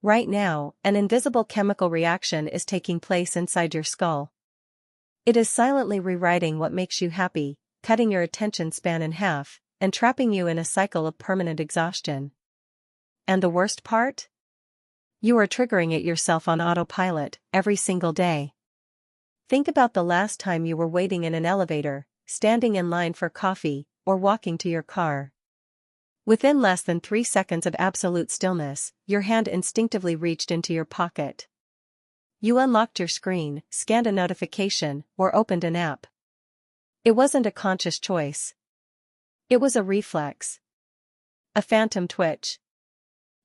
Right now, an invisible chemical reaction is taking place inside your skull. It is silently rewriting what makes you happy, cutting your attention span in half, and trapping you in a cycle of permanent exhaustion. And the worst part? You are triggering it yourself on autopilot, every single day. Think about the last time you were waiting in an elevator, standing in line for coffee, or walking to your car. Within less than 3 seconds of absolute stillness, your hand instinctively reached into your pocket. You unlocked your screen, scanned a notification, or opened an app. It wasn't a conscious choice. It was a reflex. A phantom twitch.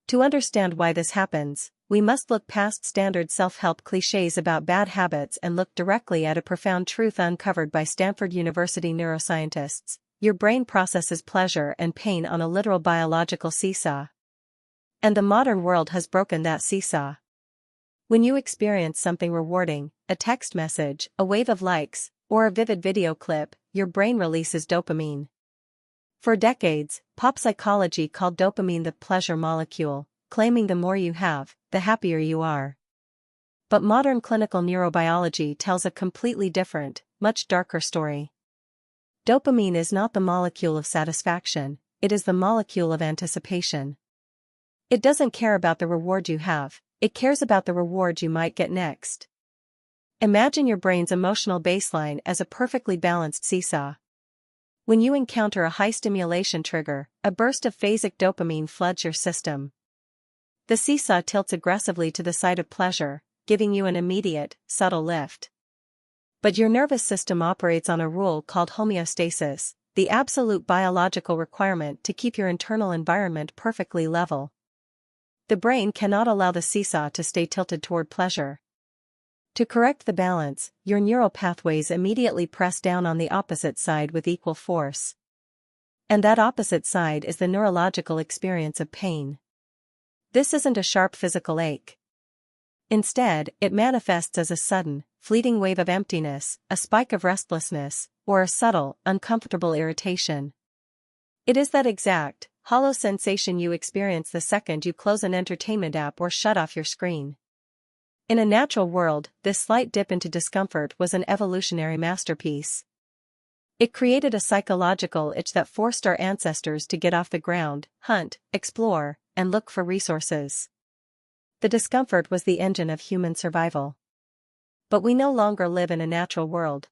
To understand why this happens, we must look past standard self-help cliches about bad habits and look directly at a profound truth uncovered by Stanford University neuroscientists. Your brain processes pleasure and pain on a literal biological seesaw. And the modern world has broken that seesaw. When you experience something rewarding, a text message, a wave of likes, or a vivid video clip, your brain releases dopamine. For decades, pop psychology called dopamine the pleasure molecule, claiming the more you have, the happier you are. But modern clinical neurobiology tells a completely different, much darker story. Dopamine is not the molecule of satisfaction, it is the molecule of anticipation. It doesn't care about the reward you have, it cares about the reward you might get next. Imagine your brain's emotional baseline as a perfectly balanced seesaw. When you encounter a high stimulation trigger, a burst of phasic dopamine floods your system. The seesaw tilts aggressively to the side of pleasure, giving you an immediate, subtle lift. But your nervous system operates on a rule called homeostasis, the absolute biological requirement to keep your internal environment perfectly level. The brain cannot allow the seesaw to stay tilted toward pleasure. To correct the balance, your neural pathways immediately press down on the opposite side with equal force. And that opposite side is the neurological experience of pain. This isn't a sharp physical ache. Instead, it manifests as a sudden, fleeting wave of emptiness, a spike of restlessness, or a subtle, uncomfortable irritation. It is that exact, hollow sensation you experience the second you close an entertainment app or shut off your screen. In a natural world, this slight dip into discomfort was an evolutionary masterpiece. It created a psychological itch that forced our ancestors to get off the ground, hunt, explore, and look for resources. The discomfort was the engine of human survival. But we no longer live in a natural world.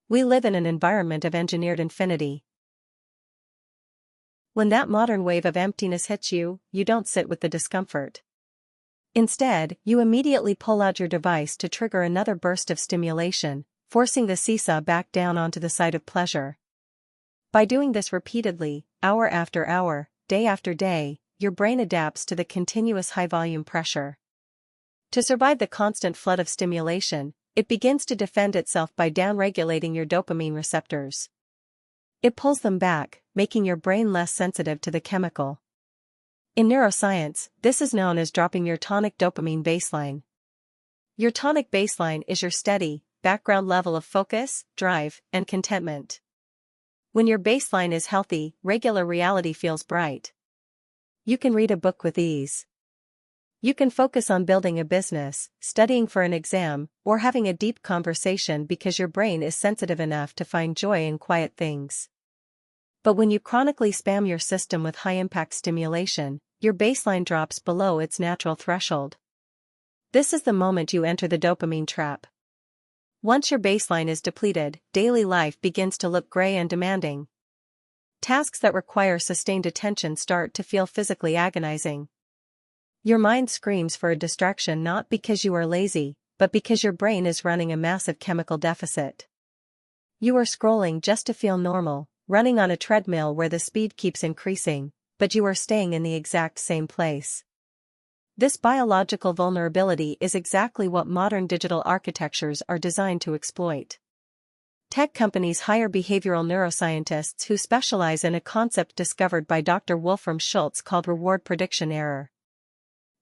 We live in an environment of engineered infinity. When that modern wave of emptiness hits you, you don't sit with the discomfort. Instead, you immediately pull out your device to trigger another burst of stimulation, forcing the seesaw back down onto the side of pleasure. By doing this repeatedly, hour after hour, day after day, your brain adapts to the continuous high-volume pressure. To survive the constant flood of stimulation, it begins to defend itself by downregulating your dopamine receptors. It pulls them back, making your brain less sensitive to the chemical. In neuroscience, this is known as dropping your tonic dopamine baseline. Your tonic baseline is your steady, background level of focus, drive, and contentment. When your baseline is healthy, regular reality feels bright. You can read a book with ease. You can focus on building a business, studying for an exam, or having a deep conversation because your brain is sensitive enough to find joy in quiet things. But when you chronically spam your system with high-impact stimulation, your baseline drops below its natural threshold. This is the moment you enter the dopamine trap. Once your baseline is depleted, daily life begins to look gray and demanding. Tasks that require sustained attention start to feel physically agonizing. Your mind screams for a distraction not because you are lazy, but because your brain is running a massive chemical deficit. You are scrolling just to feel normal, running on a treadmill where the speed keeps increasing, but you are staying in the exact same place. This biological vulnerability is exactly what modern digital architectures are designed to exploit. Tech companies hire behavioral neuroscientists who specialize in a concept discovered by Dr. Wolfram Schultz called reward prediction error.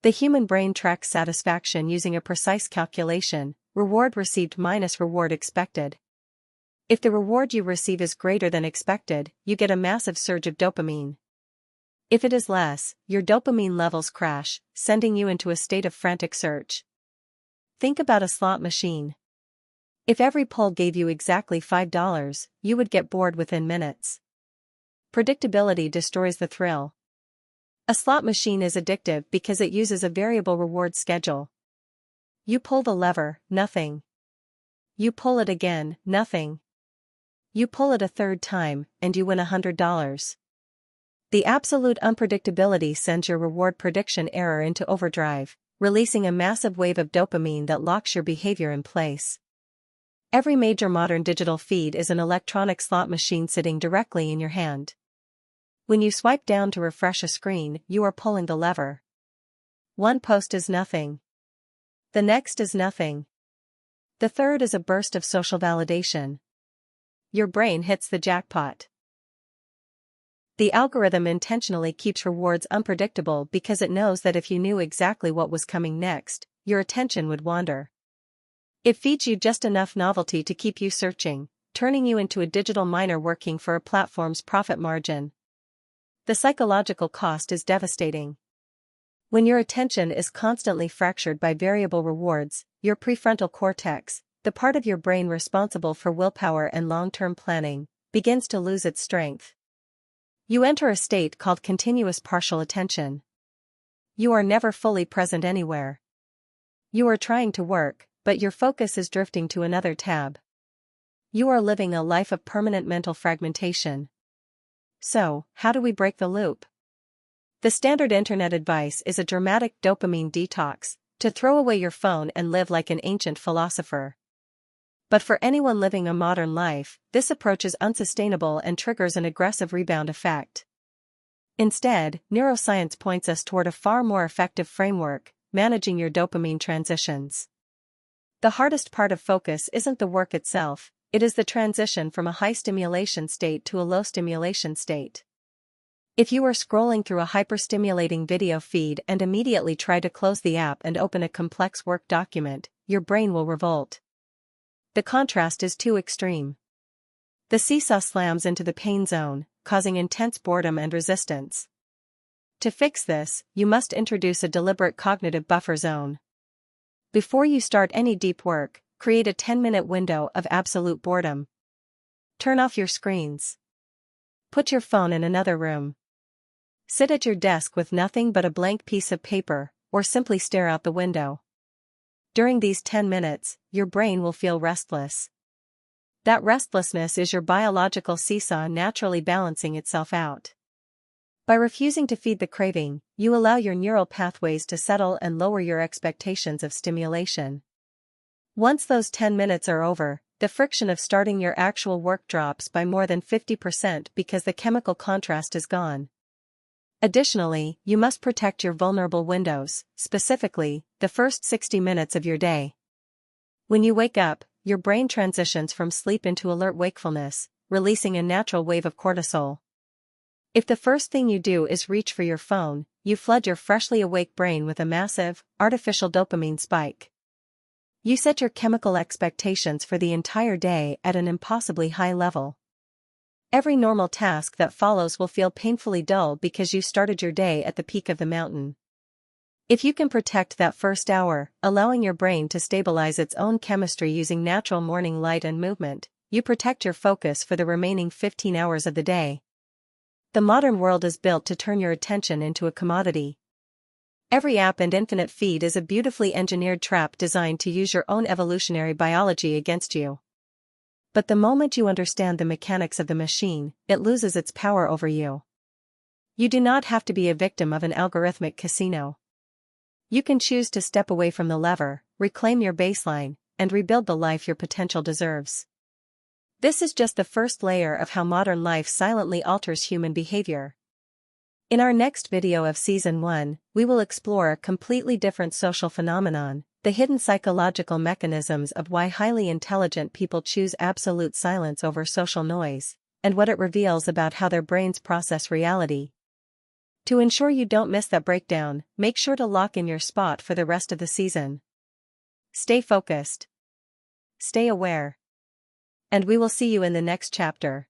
The human brain tracks satisfaction using a precise calculation, reward received minus reward expected. If the reward you receive is greater than expected, you get a massive surge of dopamine. If it is less, your dopamine levels crash, sending you into a state of frantic search. Think about a slot machine. If every pull gave you exactly $5, you would get bored within minutes. Predictability destroys the thrill. A slot machine is addictive because it uses a variable reward schedule. You pull the lever, nothing. You pull it again, nothing. You pull it a third time, and you win $100. The absolute unpredictability sends your reward prediction error into overdrive, releasing a massive wave of dopamine that locks your behavior in place. Every major modern digital feed is an electronic slot machine sitting directly in your hand. When you swipe down to refresh a screen, you are pulling the lever. One post is nothing. The next is nothing. The third is a burst of social validation. Your brain hits the jackpot. The algorithm intentionally keeps rewards unpredictable because it knows that if you knew exactly what was coming next, your attention would wander. It feeds you just enough novelty to keep you searching, turning you into a digital miner working for a platform's profit margin. The psychological cost is devastating. When your attention is constantly fractured by variable rewards, your prefrontal cortex, the part of your brain responsible for willpower and long-term planning, begins to lose its strength. You enter a state called continuous partial attention. You are never fully present anywhere. You are trying to work, but your focus is drifting to another tab. You are living a life of permanent mental fragmentation. So, how do we break the loop? The standard internet advice is a dramatic dopamine detox, to throw away your phone and live like an ancient philosopher. But for anyone living a modern life, this approach is unsustainable and triggers an aggressive rebound effect. Instead, neuroscience points us toward a far more effective framework, managing your dopamine transitions. The hardest part of focus isn't the work itself, it is the transition from a high stimulation state to a low stimulation state. If you are scrolling through a hyperstimulating video feed and immediately try to close the app and open a complex work document, your brain will revolt. The contrast is too extreme. The seesaw slams into the pain zone, causing intense boredom and resistance. To fix this, you must introduce a deliberate cognitive buffer zone. Before you start any deep work, create a 10-minute window of absolute boredom. Turn off your screens. Put your phone in another room. Sit at your desk with nothing but a blank piece of paper, or simply stare out the window. During these 10 minutes, your brain will feel restless. That restlessness is your biological seesaw naturally balancing itself out. By refusing to feed the craving, you allow your neural pathways to settle and lower your expectations of stimulation. Once those 10 minutes are over, the friction of starting your actual work drops by more than 50% because the chemical contrast is gone. Additionally, you must protect your vulnerable windows, specifically, the first 60 minutes of your day. When you wake up, your brain transitions from sleep into alert wakefulness, releasing a natural wave of cortisol. If the first thing you do is reach for your phone, you flood your freshly awake brain with a massive, artificial dopamine spike. You set your chemical expectations for the entire day at an impossibly high level. Every normal task that follows will feel painfully dull because you started your day at the peak of the mountain. If you can protect that first hour, allowing your brain to stabilize its own chemistry using natural morning light and movement, you protect your focus for the remaining 15 hours of the day. The modern world is built to turn your attention into a commodity. Every app and infinite feed is a beautifully engineered trap designed to use your own evolutionary biology against you. But the moment you understand the mechanics of the machine, it loses its power over you. You do not have to be a victim of an algorithmic casino. You can choose to step away from the lever, reclaim your baseline, and rebuild the life your potential deserves. This is just the first layer of how modern life silently alters human behavior. In our next video of Season 1, we will explore a completely different social phenomenon, the hidden psychological mechanisms of why highly intelligent people choose absolute silence over social noise, and what it reveals about how their brains process reality. To ensure you don't miss that breakdown, make sure to lock in your spot for the rest of the season. Stay focused. Stay aware. And we will see you in the next chapter.